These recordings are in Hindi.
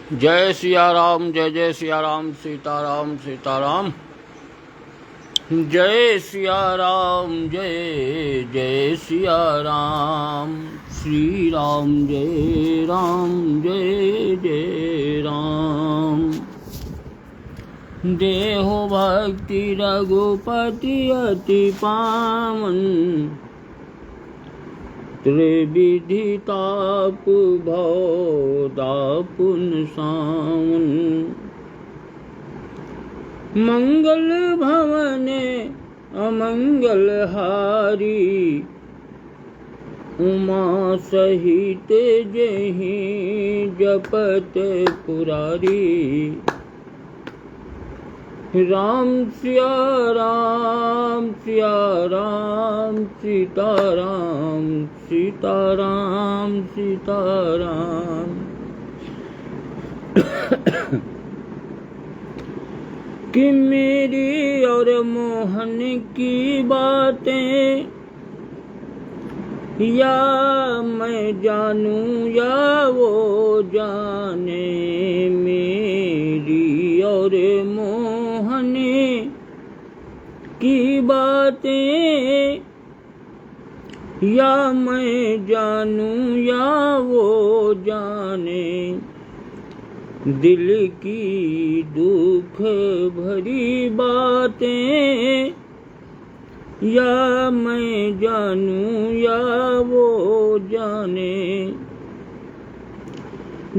जय सिया राम, जय जय सिया राम, सीताराम सीताराम। जय सिया राम, जय जय सिया राम। श्री राम जय राम, जय जय राम। देहो भक्ति रघुपति अति पावन, त्रिविधि ताप भव दापुन सावन। मंगल भवने अमंगल हारी, उमा सहित जहि जपत पुरारी। राम सिया राम, सिया राम, सीताराम सीताराम सीताराम। कि मेरी और मोहन की बातें या मैं जानूं या वो जाने, मेरी और मोहन की बातें या मैं जानूं या वो जाने। दिल की दुख भरी बातें या मैं जानूं या वो जाने।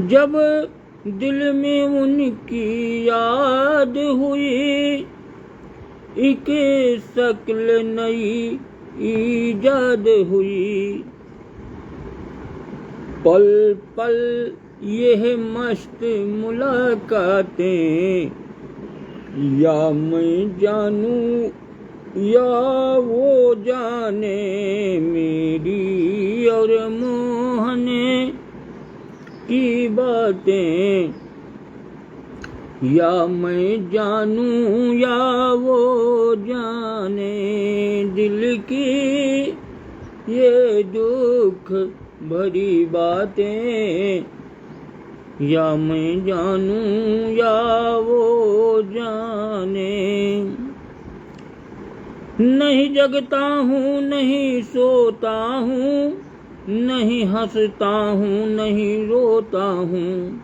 जब दिल में उनकी याद हुई, एक शक्ल नई ईजाद हुई। पल पल यह मस्त मुलाकातें, या मैं जानूं या वो जाने। मेरी और मोहन की बातें या मैं जानूं या वो जाने। दिल की ये दुख भरी बातें या मैं जानूं या वो जाने। नहीं जगता हूँ नहीं सोता हूँ, नहीं हंसता हूँ नहीं रोता हूँ।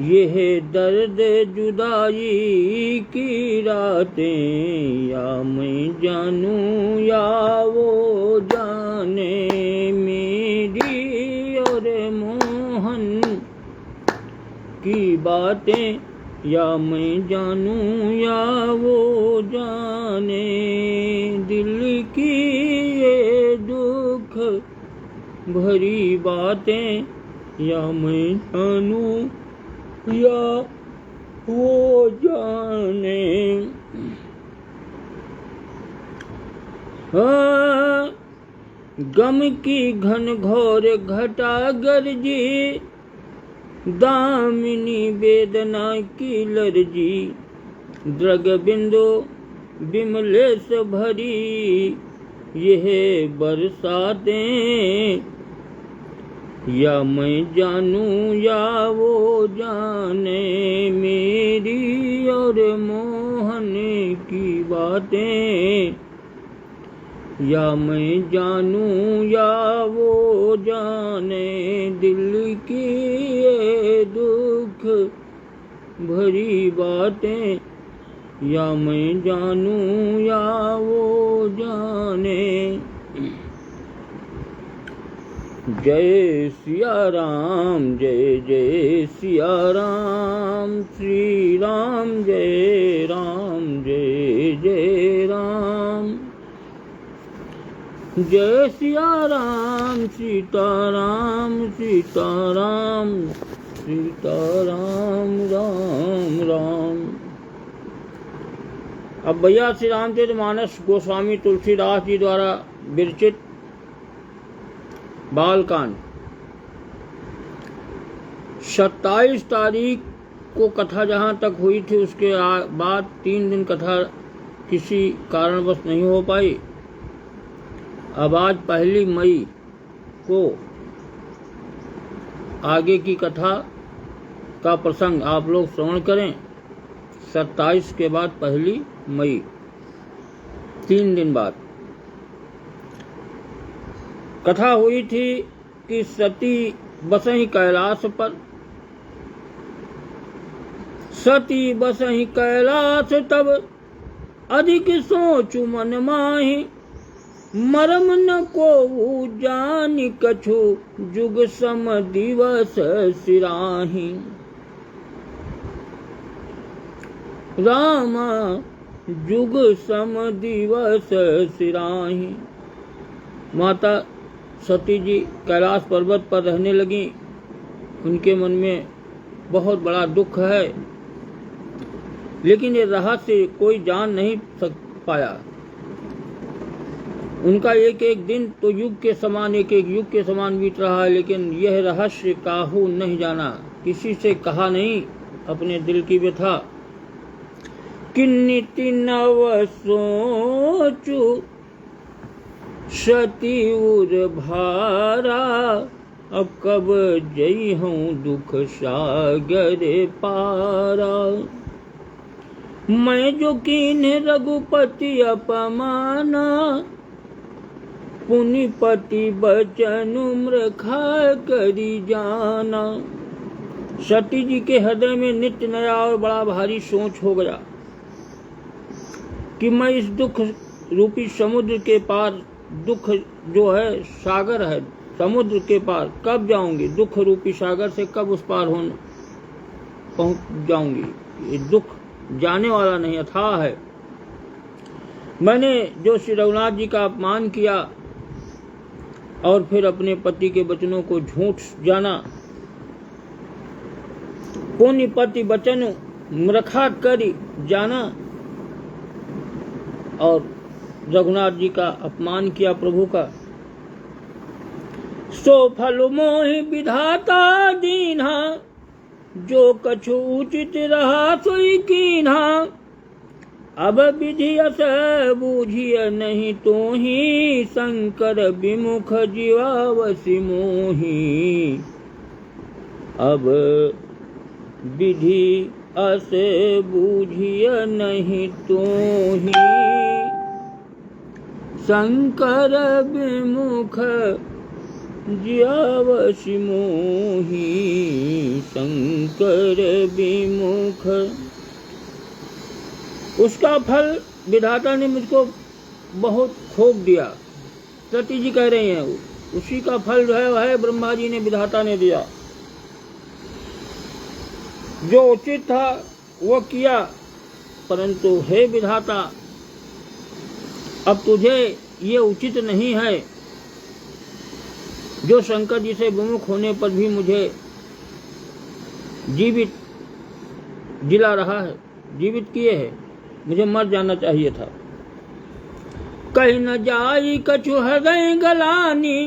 यह दर्द जुदाई की रातें या मैं जानूं या वो जाने। मेरी और मोहन की बातें या मैं जानूं या वो जाने। दिल की ये दुख भरी बातें या मैं जानूं या वो जाने। हाँ, गम की घन घोर घटा गरजी, दामिनी वेदना की लरजी। द्रग बिंदु बिमलेश भरी, यह बरसातें या मैं जानूं या वो जाने। मेरी और मोहन की बातें या मैं जानूं या वो जाने। दिल की ये दुख भरी बातें या मैं जानूं या वो जाने। जय सिया राम, जय जय सिया राम। श्री राम जय राम, जय जय राम। जय सिया राम, सीताराम सीताराम सीताराम, राम राम। अब भैया श्री रामचरितमानस गोस्वामी तुलसीदास जी द्वारा विरचित बालकांड। 27 तारीख को कथा जहाँ तक हुई थी, उसके बाद 3 दिन कथा किसी कारणवश नहीं हो पाई। अब आज 1 मई को आगे की कथा का प्रसंग आप लोग श्रवण करें। 27 के बाद 1 मई, 3 दिन बाद कथा हुई थी कि सती बसही कैलाश पर, सती बसही कैलाश तब अधिक सोचु मन माही, मरम न को जान कछु जुग सम दिवस सिराही। रामा जुग सम दिवस सिराही। माता सती जी कैलाश पर्वत पर रहने लगी। उनके मन में बहुत बड़ा दुख है, लेकिन ये रहस्य कोई जान नहीं पाया। उनका एक एक दिन तो युग के समान, एक एक युग के समान बीत रहा है, लेकिन यह रहस्य काहू नहीं जाना, किसी से कहा नहीं अपने दिल की व्यथा। किन्निति नव सोचु सती उर भारा, अब कब जई हूँ दुख सागर पारा। मैं जो कीन रघुपति अपमाना, पुनिपति बचन मृखा करी जाना। सती जी के हृदय में नित्य नया और बड़ा भारी सोच हो गया कि मैं इस दुख रूपी समुद्र के पार, दुख जो है सागर है, समुद्र के पार कब जाऊंगी, दुख रूपी सागर से कब उस पार पहुंच जाऊंगी। ये दुख जाने वाला नहीं, अथाह है। मैंने जो श्री रघुनाथ जी का अपमान किया और फिर अपने पति के वचनों को झूठ जाना, पुण्यपति वचन मृखा करी जाना और रघुनाथ जी का अपमान किया प्रभु का, सो फल मोहि विधाता दीन्हा, जो कछु उचित रहा सोई कीन्हा। अब विधि अस बूझिय नहीं तो ही, शंकर विमुख जीवावसि मोही। अब विधि अस बूझिय नहीं तो ही, शंकर विमुख जीवावसि मोही। शंकर विमुख, उसका फल विधाता ने मुझको बहुत खोप दिया। सती जी कह रही हैं, उसी का फल जो है वह ब्रह्मा जी ने, विधाता ने दिया। जो उचित था वो किया, परंतु हे विधाता, अब तुझे ये उचित नहीं है जो शंकर जी से विमुख होने पर भी मुझे जीवित जिला रहा है, जीवित किए है। मुझे मर जाना चाहिए था। कहीं न जाई कछु हृदय गलानी,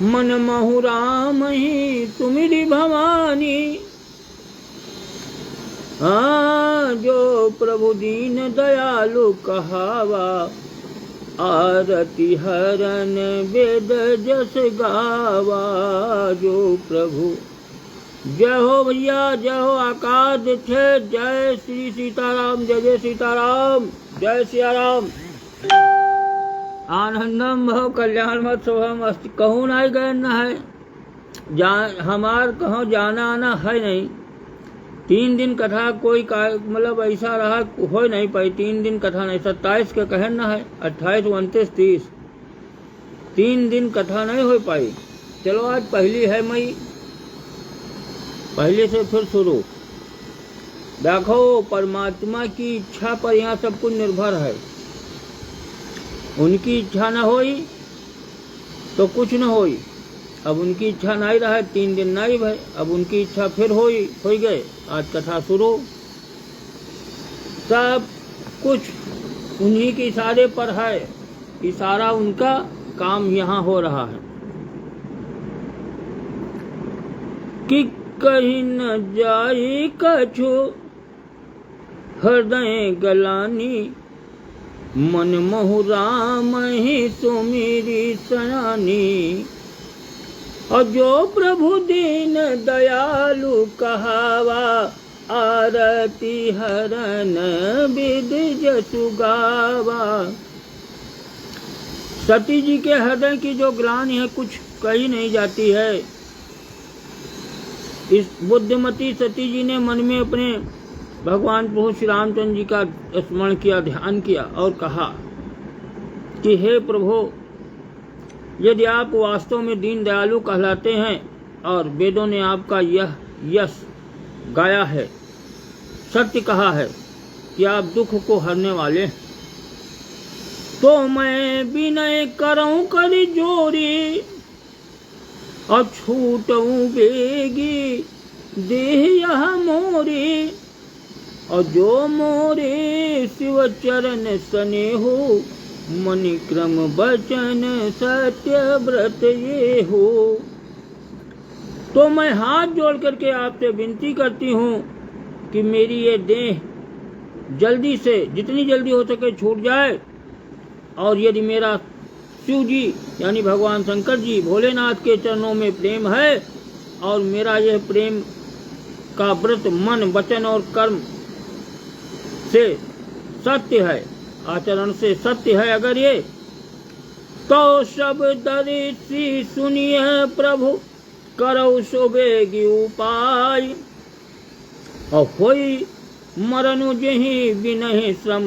मन महु राम ही तुमिरी भवानी। जो प्रभु दीन दयालु कहावा, आरती हरन वेद जस गावा। जो प्रभु, जय हो भैया, जय हो आकाश छे, जय श्री सीताराम, जय जय सीताराम, जय सिया राम। आनंदम भव कल्याण मत शुभम अस्त। कहूँ नहीं गए न है, हमार कहो जाना आना है नहीं। 3 दिन कथा कोई मतलब ऐसा रहा हो नहीं पाई, 3 दिन कथा नहीं। 27 के कहन न है, 28, 29, 30 3 दिन कथा नहीं हो पाई। चलो आज 1 है मई, 1 से फिर शुरू। देखो परमात्मा की इच्छा पर यहाँ सब कुछ निर्भर है। उनकी इच्छा न होई तो कुछ न होई। अब उनकी इच्छा नहीं रहा, 3 दिन नहीं भय, अब उनकी इच्छा फिर हो गए। आज कथा शुरू। सब कुछ उन्हीं के इशारे पर है, इशारा उनका, काम यहाँ हो रहा है। कि कहीं न जाई कछु हृदय गलानी, मन महु राम ही सुमिरी सयानी। और जो प्रभु दीन दयालु कहावा, आरती हरन विधि जसु गावा। सती जी के हृदय की जो ग्लानि है कुछ कही नहीं जाती है। इस बुद्धिमती सती जी ने मन में अपने भगवान प्रभु श्री रामचंद्र जी का स्मरण किया, ध्यान किया और कहा कि हे प्रभु, यदि आप वास्तव में दीन दयालु कहलाते हैं और वेदों ने आपका यह यश गाया है, सत्य कहा है कि आप दुख को हरने वाले, तो मैं विनय करऊं कर जोरी और छूटऊं बेगी देह यह मोरी। और जो मोरे शिव चरण स्नेहो, मनि क्रम बचन सत्य व्रत ये हो। तो मैं हाथ जोड़ करके आपसे विनती करती हूँ कि मेरी ये देह जल्दी से, जितनी जल्दी हो सके छूट जाए। और यदि मेरा शिव जी यानी भगवान शंकर जी भोलेनाथ के चरणों में प्रेम है और मेरा यह प्रेम का व्रत मन वचन और कर्म से सत्य है, आचरण से सत्य है अगर ये, तो सब दर्शी सुनिए प्रभु करौ सोबेगी उपाय। और होई मरनु जहि बिनहि श्रम,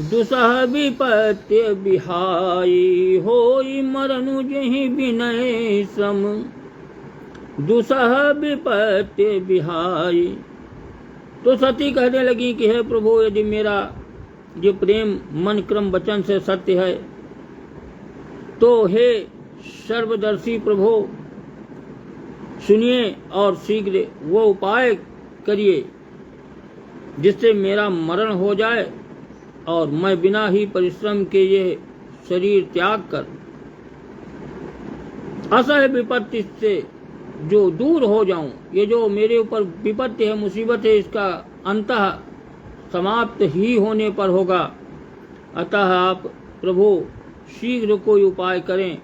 दुसह विपत्ति बिहाई। होई मरनु जहि बिनहि श्रम, दुसह विपत्ति बिहाई। तो सती कहने लगी कि हे प्रभु, यदि मेरा ये प्रेम मन क्रम वचन से सत्य है, तो हे सर्वदर्शी प्रभु सुनिए और शीघ्र वो उपाय करिए जिससे मेरा मरण हो जाए और मैं बिना ही परिश्रम के ये शरीर त्याग कर असह्य विपत्ति से जो दूर हो जाऊं। ये जो मेरे ऊपर विपत्ति है, मुसीबत है, इसका अंतः समाप्त ही होने पर होगा। अतः आप प्रभु शीघ्र कोई उपाय करें।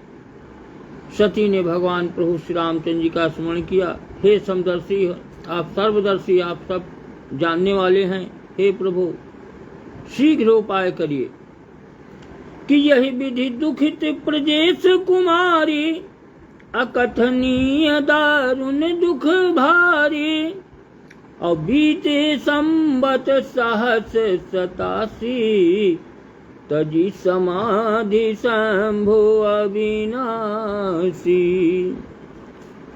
सती ने भगवान प्रभु श्री रामचंद्र जी का स्मरण किया। हे समदर्शी, आप सर्वदर्शी, आप सब जानने वाले हैं, हे प्रभु शीघ्र उपाय करिए कि यही विधि दुखित प्रजेश कुमारी, अकथनीय दारुण दुख भारी। और बीते संबत सहस 87, तजी समाधि शंभु अविनाशी।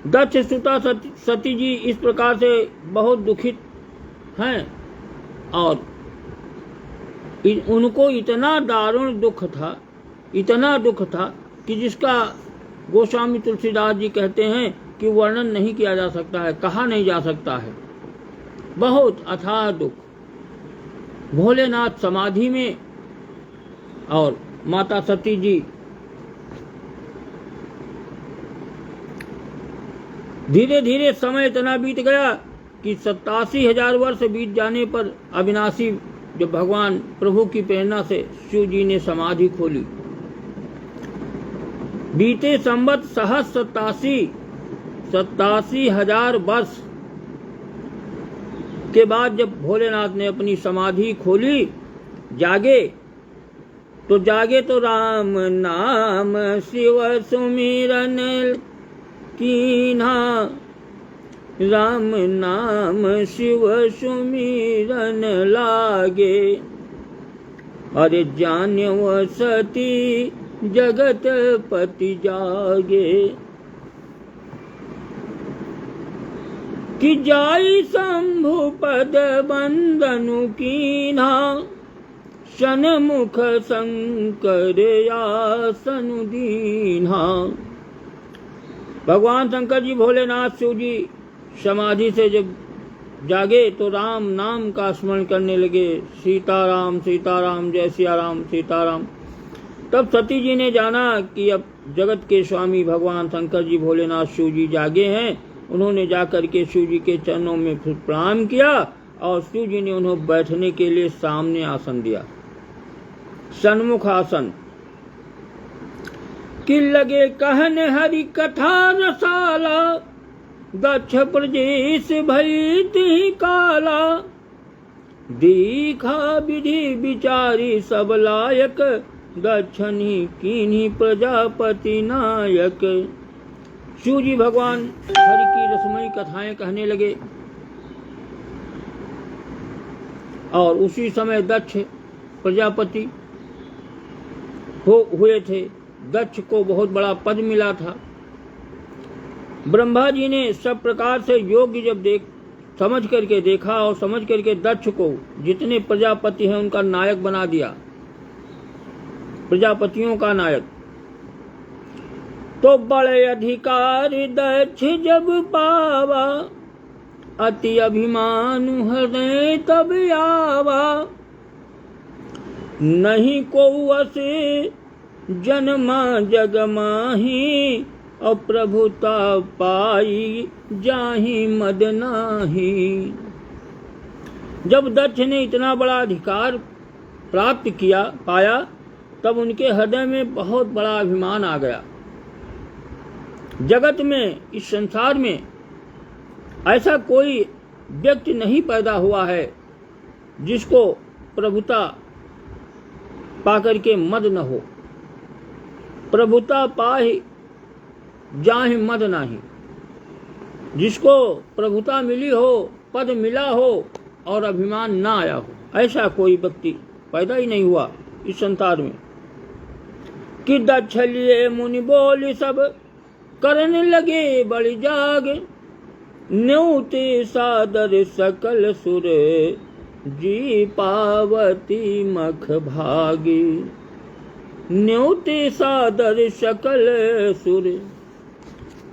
दक्ष सुता सती जी इस प्रकार से बहुत दुखित हैं और उनको इतना दारुण दुख था, इतना दुख था कि जिसका गोस्वामी तुलसीदास जी कहते हैं कि वर्णन नहीं किया जा सकता है, कहा नहीं जा सकता है। बहुत अथाह दुख। भोलेनाथ समाधि में और माता सती जी धीरे धीरे समय इतना बीत गया कि 87,000 वर्ष बीत जाने पर अविनाशी जो भगवान प्रभु की प्रेरणा से शिव जी ने समाधि खोली। बीते संवत सहस 87,000 वर्ष के बाद जब भोलेनाथ ने अपनी समाधि खोली, जागे तो राम नाम शिव सुमिरन कीन्हा। राम नाम शिव सुमिरन लागे, अरे जान्य सती जगत पति जागे। कि जाई शंभु पद बंदनु कीन्हा, सन्मुख शंकर आसनु दीन्हा। भगवान शंकर जी भोलेनाथ शिव जी समाधि से जब जागे तो राम नाम का स्मरण करने लगे। सीताराम सीताराम, जय सिया राम सीताराम। तब सती जी ने जाना कि अब जगत के स्वामी भगवान शंकर जी भोलेनाथ शिव जी जागे हैं। उन्होंने जाकर के शिव जी के चरणों में फिर प्रणाम किया और शिव जी ने उन्हें बैठने के लिए सामने आसन दिया, सन्मुख आसन। कि लगे कहने हरि कथा रसाला, दक्ष प्रजेश भई तिहि काला। दीखा विधि विचारी सब लायक, दक्षिणी कीन्ही प्रजापति नायक। शिव जी भगवान हरि की रसमयी कथाएं कहने लगे और उसी समय दक्ष प्रजापति हुए थे। दक्ष को बहुत बड़ा पद मिला था। ब्रह्मा जी ने सब प्रकार से योग्य जब समझ करके देखा और समझ करके दक्ष को जितने प्रजापति हैं उनका नायक बना दिया, प्रजापतियों का नायक। तो बड़े अधिकार दक्ष जब पावा, अति अभिमान हृदय तब आवा। नहीं को असे जन्मा जग माही, और प्रभुता पाई जाहि मद नाही। जब दक्ष ने इतना बड़ा अधिकार प्राप्त पाया, तब उनके हृदय में बहुत बड़ा अभिमान आ गया। जगत में, इस संसार में ऐसा कोई व्यक्ति नहीं पैदा हुआ है जिसको प्रभुता पाकर के मद न हो। प्रभुता पाहि जाहि मद नाही। जिसको प्रभुता मिली हो, पद मिला हो और अभिमान ना आया हो, ऐसा कोई व्यक्ति पैदा ही नहीं हुआ इस संसार में। कि दक्ष लिए मुनि बोल सब, करने लगे बड़ि जाग। न्योते सादर सकल सुर, जी पावती मख भागी। न्योते सादर सकल सुर।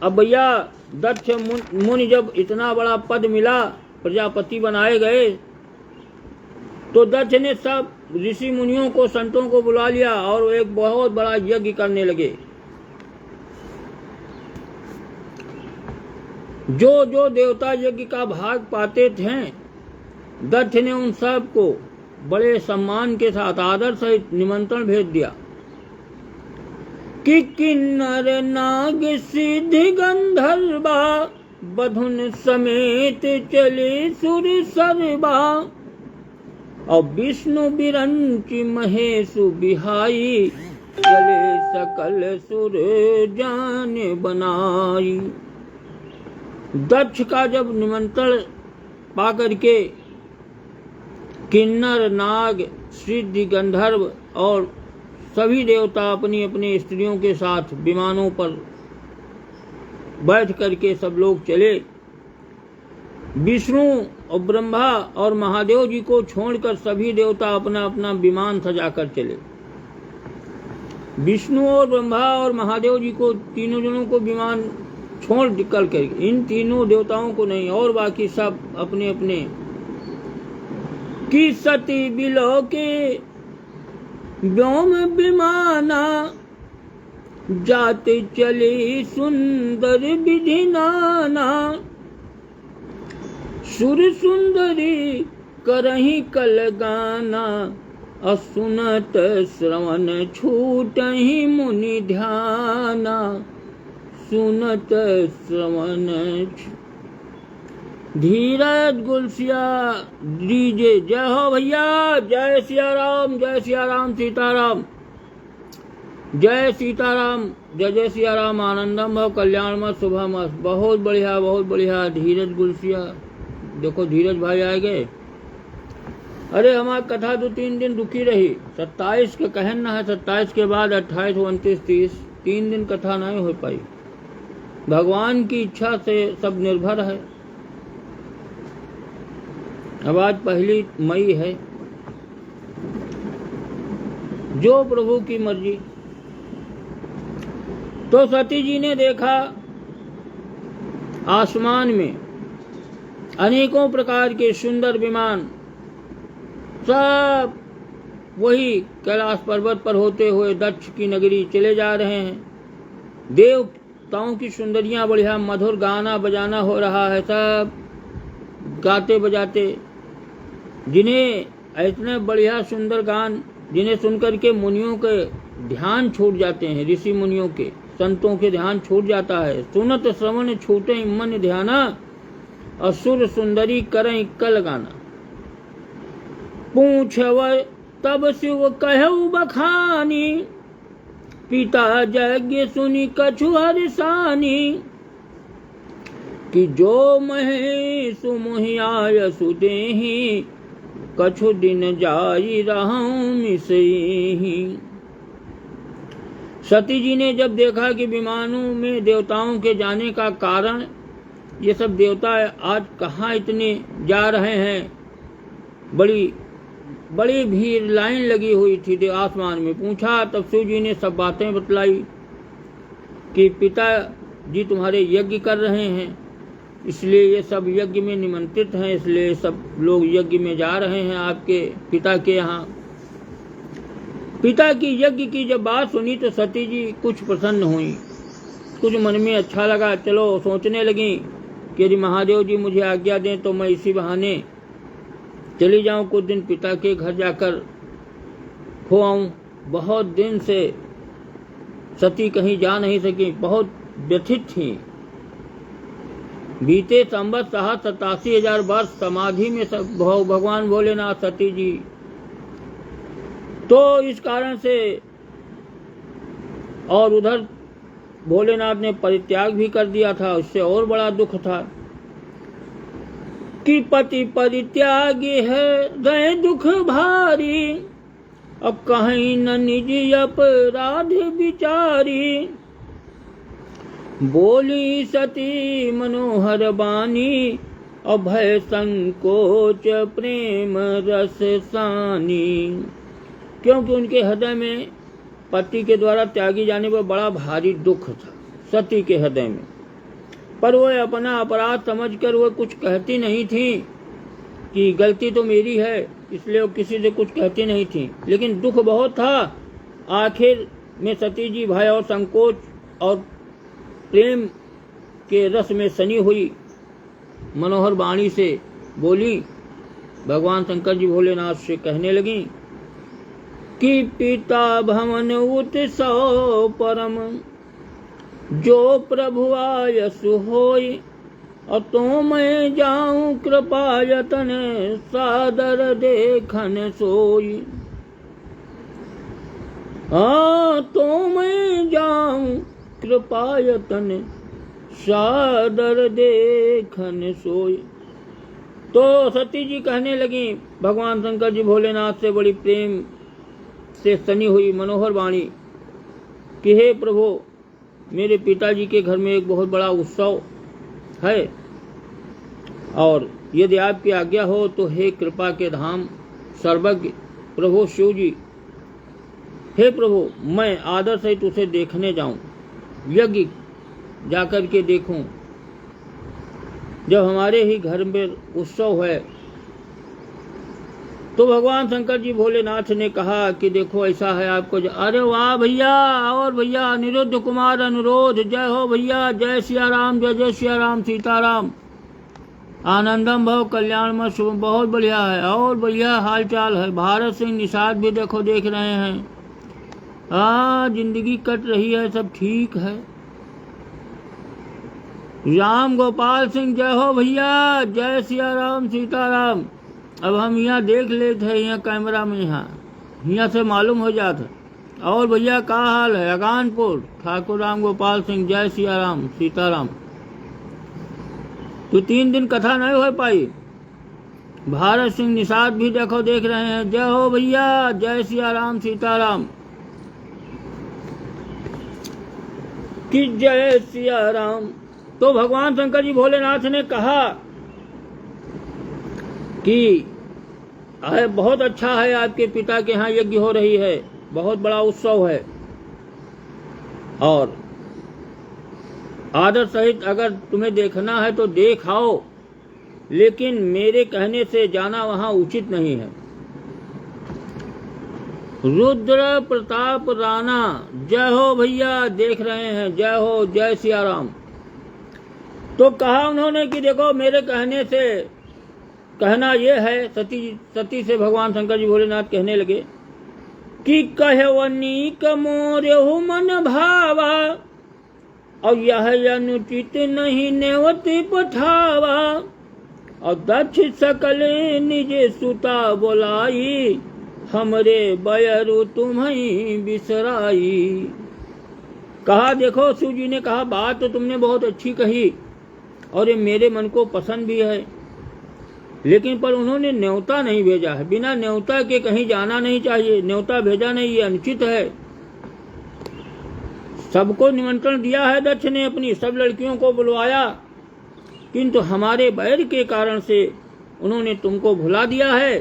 अब भैया दक्ष मुनि जब इतना बड़ा पद मिला, प्रजापति बनाए गए, तो दक्ष ने सब ऋषि मुनियों को, संतों को बुला लिया और एक बहुत बड़ा यज्ञ करने लगे। जो जो देवता यज्ञ का भाग पाते थे, दक्ष ने उन सब को बड़े सम्मान के साथ आदर सहित निमंत्रण भेज दिया कि किन्नर नाग सिद्ध गंधर्वा, बधुन समेत चले सुर सर्वा। और विष्णु बिरंची महेशु बिहाई, चले सकल सुर जान बनाई। दक्ष का जब निमंत्रण पाकर के किन्नर नाग सिद्ध गंधर्व और सभी देवता अपनी अपनी स्त्रियों के साथ विमानों पर बैठ करके सब लोग चले। विष्णु और ब्रह्मा और महादेव जी को छोड़कर सभी देवता अपना अपना विमान सजाकर चले। विष्णु और ब्रह्मा और महादेव जी को, तीनों जनों को विमान छोड़ निकल कर, इन तीनों देवताओं को नहीं, और बाकी सब अपने अपने। कि सती बिलो के व्योम विमाना, जाते चले सुंदर विधि नाना। सुर सुंदरी करही कल गाना, असुनत श्रवण छूटहि मुनि ध्याना। सुनत श्रवण धीरज गुलसिया डीजे। जय हो भैया, जय सिया राम सीताराम, जय सीताराम, जय जय सिया राम। आनंदम भव कल्याण मत शुभम मत। बहुत बढ़िया बहुत बढ़िया। धीरज गुलसिया, देखो धीरज भाई आ गए। अरे हमारी कथा 2-3 दिन रुकी रही। 27 का कहना है, 27 के बाद 28, 29, 30 3 दिन कथा नहीं हो पाई। भगवान की इच्छा से सब निर्भर है। अब आज 1 मई है, जो प्रभु की मर्जी। तो सती जी ने देखा आसमान में अनेकों प्रकार के सुंदर विमान, सब वही कैलाश पर्वत पर होते हुए दक्ष की नगरी चले जा रहे हैं। देवताओं की सुंदरियां, बढ़िया मधुर गाना बजाना हो रहा है, सब गाते बजाते, जिन्हें इतने बढ़िया सुंदर गान, जिन्हें सुनकर के मुनियों के ध्यान छूट जाते हैं, ऋषि मुनियों के, संतों के ध्यान छूट जाता है। सुनत श्रवण छूटे मन ध्याना, असुर सुंदरी करें कल गाना। पूछव तब शिव कहु बखानी, पिता यज्ञ सुनी कछु हरिसानी। कि जो महेश मोहि आयसु देहि, कछु दिन जाई रहूं मिसही। सती जी ने जब देखा कि विमानों में देवताओं के जाने का कारण, ये सब देवता आज कहाँ इतने जा रहे हैं, बड़ी बड़ी भीड़ लाइन लगी हुई थी आसमान में। पूछा तब शिव जी ने सब बातें बतलाई कि पिता जी तुम्हारे यज्ञ कर रहे हैं, इसलिए ये सब यज्ञ में निमंत्रित हैं, इसलिए सब लोग यज्ञ में जा रहे हैं आपके पिता के यहाँ। पिता की यज्ञ की जब बात सुनी तो सती जी कुछ प्रसन्न हुई, कुछ मन में अच्छा लगा। चलो सोचने लगी कि यदि महादेव जी मुझे आज्ञा दें तो मैं इसी बहाने चली जाऊं, कुछ दिन पिता के घर जाकर हो आऊं। बहुत दिन से सती कहीं जा नहीं सकी, बहुत व्यथित थी। बीते संवत 87,000 वर्ष समाधि में भगवान भोलेनाथ सती जी, तो इस कारण से, और उधर भोलेनाथ ने परित्याग भी कर दिया था, उससे और बड़ा दुख था कि पति परित्यागी है गए दुख भारी, अब कहीं न निज अपराध विचारी। बोली सती मनोहर बानी, अभय संकोच प्रेम रस सानी। क्योंकि उनके हृदय में पति के द्वारा त्यागी जाने पर बड़ा भारी दुख था सती के हृदय में, पर वो अपना अपराध समझकर वो कुछ कहती नहीं थी कि गलती तो मेरी है, इसलिए वो किसी से कुछ कहती नहीं थी। लेकिन दुख बहुत था। आखिर में सती जी भय और संकोच और प्रेम के रस में सनी हुई, मनोहर वाणी से बोली, भगवान शंकर जी भोलेनाथ से कहने लगी कि पिता भवन उत्सव परम, जो प्रभु आयसु होई, और तो मैं जाऊं कृपा यतन, सादर देखन सोई। तो मैं जाऊं कृपा यतन, सादर देखन सोई। तो सती जी कहने लगी भगवान शंकर जी भोलेनाथ से बड़ी प्रेम से सनी हुई मनोहर वाणी कि हे प्रभु, मेरे पिताजी के घर में एक बहुत बड़ा उत्सव है, और यदि आपकी आज्ञा हो तो हे कृपा के धाम सर्वज्ञ प्रभु शिव जी, हे प्रभु, मैं आदर सहित उसे देखने जाऊं, यज्ञ जाकर के देखूं। जब हमारे ही घर में उत्सव है। तो भगवान शंकर जी भोलेनाथ ने कहा कि देखो ऐसा है आपको। अरे वाह भैया, और भैया अनिरुद्ध कुमार अनुरोध, जय हो भैया, जय सिया राम, जय जय सिया राम, सीताराम, आनंदम भव कल्याण में शुभ। बहुत बढ़िया है, और बढ़िया हाल चाल है। भारत सिंह निषाद भी देखो देख रहे हैं। जिंदगी कट रही है, सब ठीक है। राम गोपाल सिंह, जय हो भैया, जय सिया राम, सीताराम। अब हम यहाँ देख लेते हैं, यहाँ कैमरा में, यहाँ से मालूम हो जाता। और भैया का हाल है? अगानपुर ठाकुर राम गोपाल सिंह, जय सिया राम, सीताराम। तो 3 दिन कथा नहीं हो पाई। भारत सिंह निषाद भी देखो देख रहे हैं। जय हो भैया, जय सिया राम, सीताराम की जय सिया राम। तो भगवान शंकर जी भोलेनाथ ने कहा कि बहुत अच्छा है, आपके पिता के यहाँ यज्ञ हो रही है, बहुत बड़ा उत्सव है, और आदर सहित अगर तुम्हें देखना है तो देख आओ, लेकिन मेरे कहने से जाना वहां उचित नहीं है। रुद्र प्रताप राणा, जय हो भैया, देख रहे हैं। जय हो, जय सिया राम। तो कहा उन्होंने कि देखो मेरे कहने से, कहना ये है, सती से भगवान शंकर जी भोलेनाथ कहने लगे कि कहवनी कमोरेहु मन भावा, और यह अनुचित नहीं नेवती पठावा। और दक्ष सकले निजे सुता बोलाई, हमरे बयरु तुम्हें बिसराई। कहा देखो, शिव जी ने कहा बात तो तुमने बहुत अच्छी कही और ये मेरे मन को पसंद भी है, लेकिन पर उन्होंने न्योता नहीं भेजा है। बिना न्योता के कहीं जाना नहीं चाहिए, न्योता भेजा नहीं, ये अनुचित है। सबको निमंत्रण दिया है दक्ष ने, अपनी सब लड़कियों को बुलवाया, किंतु हमारे बैर के कारण से उन्होंने तुमको भुला दिया है,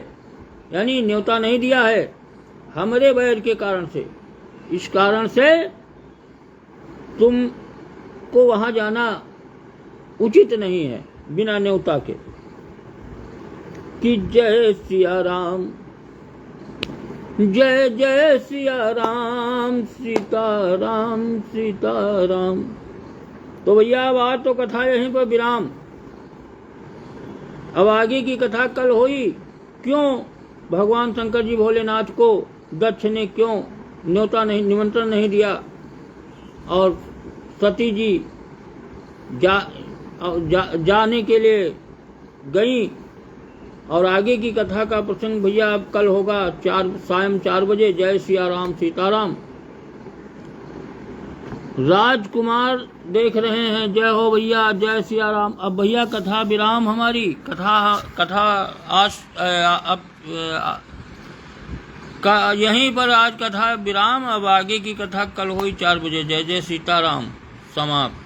यानी न्योता नहीं दिया है हमारे बैर के कारण से। इस कारण से तुमको वहां जाना उचित नहीं है बिना न्योता के। कि जय सिया राम, जय जय सिया राम, सीताराम सीताराम। तो भैया बात तो कथा यहीं पर विराम। अब आगे की कथा कल हुई। क्यों भगवान शंकर जी भोलेनाथ को दक्ष ने क्यों न्योता नहीं, निमंत्रण नहीं दिया, और सती जी जाने के लिए गई। और आगे की कथा का प्रसंग भैया अब कल होगा सायं 4 बजे। जय सिया राम सीताराम। राजकुमार देख रहे हैं, जय हो भैया, जय सिया राम। अब भैया कथा विराम, हमारी कथा आज यहीं पर आज कथा विराम। अब आगे की कथा कल हुई 4 बजे। जय जय सीताराम। समाप्त।